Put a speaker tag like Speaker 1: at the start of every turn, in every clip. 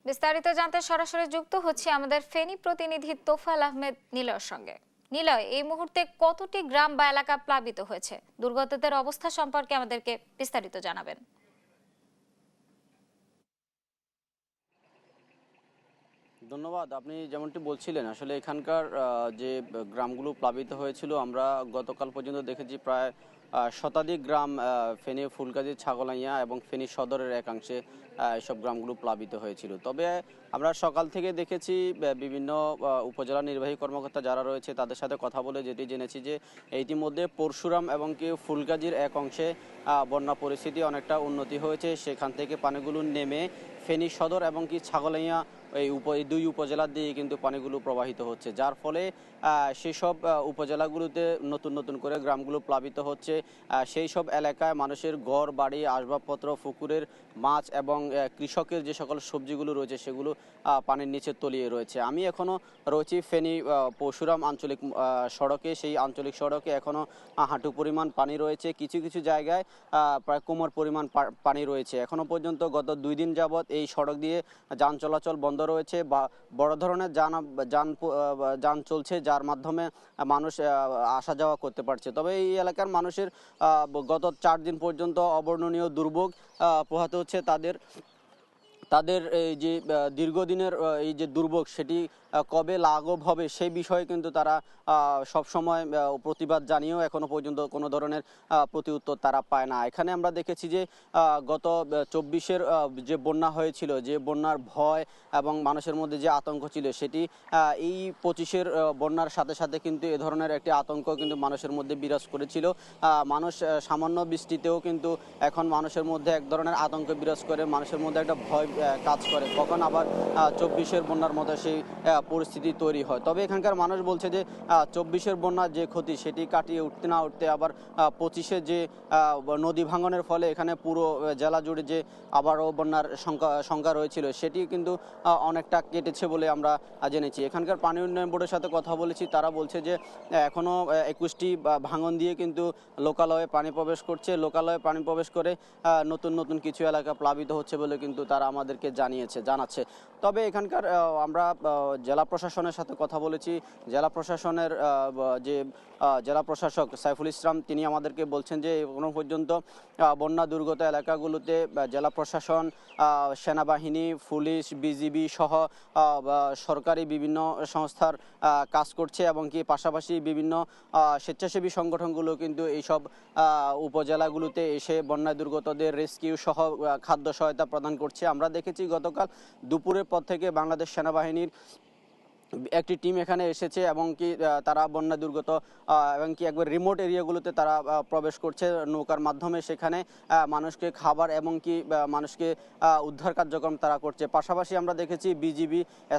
Speaker 1: বিস্তারিত জানতে সরাসরি যুক্ত হচ্ছে আমাদের ফেনী প্রতিনিধি তোফাল আহমেদ নিলয়ের সঙ্গে। নিলয়, এই মুহূর্তে কতটি গ্রাম বা এলাকা প্লাবিত হয়েছে? দুর্গতদের অবস্থা সম্পর্কে আমাদেরকে বিস্তারিত জানাবেন।
Speaker 2: ধন্যবাদ। আপনি যেমনটি বলছিলেন, আসলে এখানকার যে গ্রামগুলো প্লাবিত হয়েছিল, আমরা গতকাল পর্যন্ত দেখেছি প্রায় শতাধিক গ্রাম ফেনী, ফুলগাজী, ছাগলাইয়া এবং ফেনী সদরের একাংশে এসব গ্রামগুলো প্লাবিত হয়েছিল। তবে আমরা সকাল থেকে দেখেছি বিভিন্ন উপজেলা নির্বাহী কর্মকর্তা যারা রয়েছে তাদের সাথে কথা বলে যেটি জেনেছি যে ইতিমধ্যে পরশুরাম এবং কি ফুলগাজীর এক অংশে বন্যা পরিস্থিতি অনেকটা উন্নতি হয়েছে। সেখান থেকে পানিগুলো নেমে ফেনী সদর এবং কি ছাগলাইয়া এই দুই উপজেলার দিয়ে কিন্তু পানিগুলো প্রবাহিত হচ্ছে, যার ফলে সেসব উপজেলাগুলোতে নতুন নতুন করে গ্রামগুলো প্লাবিত হচ্ছে। সেই সব এলাকায় মানুষের ঘর বাড়ি, আসবাবপত্র, পুকুরের মাছ এবং কৃষকের যে সকল সবজিগুলো রয়েছে সেগুলো পানির নিচে তলিয়ে রয়েছে। আমি এখনও রয়েছি ফেনী পরশুরাম আঞ্চলিক সড়কে। সেই আঞ্চলিক সড়কে এখনও হাঁটু পরিমাণ পানি রয়েছে, কিছু কিছু জায়গায় প্রায় কোমর পরিমাণ পানি রয়েছে। এখনও পর্যন্ত গত 2 দিন যাবৎ এই সড়ক দিয়ে যান চলাচল বন্ধ রয়েছে বা বড় ধরনের যান চলছে, যার মাধ্যমে মানুষ আসা যাওয়া করতে পারছে। তবে এই এলাকার মানুষের গত 4 দিন পর্যন্ত অবর্ণনীয় দুর্ভোগ পোহাতে হচ্ছে তাদের এই যে দীর্ঘদিনের এই যে দুর্ভোগ, সেটি কবে লাঘব হবে সেই বিষয়ে কিন্তু তারা সব সময় প্রতিবাদ জানিয়েও এখনও পর্যন্ত কোনো ধরনের প্রতি উত্তর তারা পায় না। এখানে আমরা দেখেছি যে গত 24-এর যে বন্যা হয়েছিল, যে বন্যার ভয় এবং মানুষের মধ্যে যে আতঙ্ক ছিল, সেটি এই 25-এর বন্যার সাথে সাথে কিন্তু এ ধরনের একটি আতঙ্ক কিন্তু মানুষের মধ্যে বিরাজ করেছিল। মানুষ সামান্য বৃষ্টিতেও কিন্তু এখন মানুষের মধ্যে এক ধরনের আতঙ্ক বিরাজ করে, মানুষের মধ্যে একটা ভয় কাজ করে কখন আবার 24-এর বন্যার মতো সেই পরিস্থিতি তৈরি হয়। তবে এখানকার মানুষ বলছে যে 24-এর বন্যার যে ক্ষতি সেটি কাটিয়ে উঠতে না উঠতে আবার 25-এ যে নদী ভাঙনের ফলে এখানে পুরো জেলা জুড়ে যে আবারও বন্যার সংখ্যা রয়েছিল সেটি কিন্তু অনেকটা কেটেছে বলে আমরা জেনেছি। এখানকার পানি উন্নয়ন বোর্ডের সাথে কথা বলেছি, তারা বলছে যে এখনও 21টি ভাঙন দিয়ে কিন্তু লোকালয়ে পানি প্রবেশ করছে। লোকালয়ে পানি প্রবেশ করে নতুন নতুন কিছু এলাকা প্লাবিত হচ্ছে বলে কিন্তু তারা আমাদেরকে জানাচ্ছে। তবে এখানকার আমরা জেলা প্রশাসনের সাথে কথা বলেছি। জেলা প্রশাসনের যে জেলা প্রশাসক সাইফুল ইসলাম, তিনি আমাদেরকে বলছেন যে এখনো পর্যন্ত বন্যা দুর্গত এলাকাগুলোতে জেলা প্রশাসন, সেনাবাহিনী, পুলিশ, বিজিবি সহ সরকারি বিভিন্ন সংস্থার কাজ করছে এবং কি পাশাপাশি বিভিন্ন স্বেচ্ছাসেবী সংগঠনগুলো কিন্তু এইসব উপজেলাগুলোতে এসে বন্যা দুর্গতদের রেস্কিউ সহ খাদ্য সহায়তা প্রদান করছে। আমরা দেখেছি গতকাল দুপুরের পর থেকে বাংলাদেশ সেনাবাহিনীর একটি টিম এখানে এসেছে এবং কি তারা বন্যা দুর্গত এবং কি একবার রিমোট এরিয়াগুলোতে তারা প্রবেশ করছে নৌকার মাধ্যমে, সেখানে মানুষকে খাবার এবং কি মানুষকে উদ্ধার কার্যক্রম তারা করছে। পাশাপাশি আমরা দেখেছি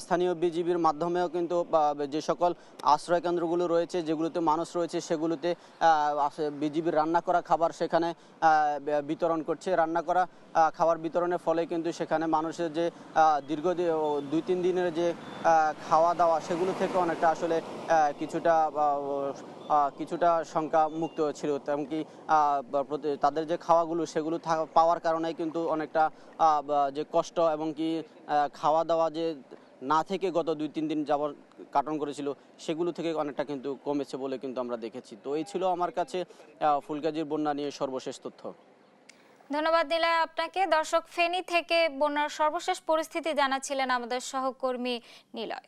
Speaker 2: স্থানীয় বিজিবির মাধ্যমেও কিন্তু যে সকল আশ্রয় কেন্দ্রগুলো রয়েছে, যেগুলোতে মানুষ রয়েছে, সেগুলোতে বিজিবির রান্না করা খাবার সেখানে বিতরণ করছে। রান্না করা খাবার বিতরণের ফলে কিন্তু সেখানে মানুষের যে দীর্ঘ 2-3 দিনের যে খাওয়া দাওয়া সেগুলো থেকে অনেকটা আসলে কিছুটা শঙ্কা মুক্ত ছিল। এমনকি তাদের যে খাওয়াগুলো সেগুলো পাওয়ার কারণে কিন্তু অনেকটা যে কষ্ট এবং কি খাওয়া দাওয়া যে না থেকে গত 2-3 দিন যাবত কাটন করেছিল সেগুলো থেকে অনেকটা কিন্তু কমেছে বলে কিন্তু আমরা দেখেছি। তো এই ছিল আমার কাছে ফুলগাজীর বন্যা নিয়ে সর্বশেষ তথ্য।
Speaker 1: ধন্যবাদ নিলয় আপনাকে। দর্শক, ফেনী থেকে বন্যার সর্বশেষ পরিস্থিতি জানাচ্ছিলেন আমাদের সহকর্মী নিলয়।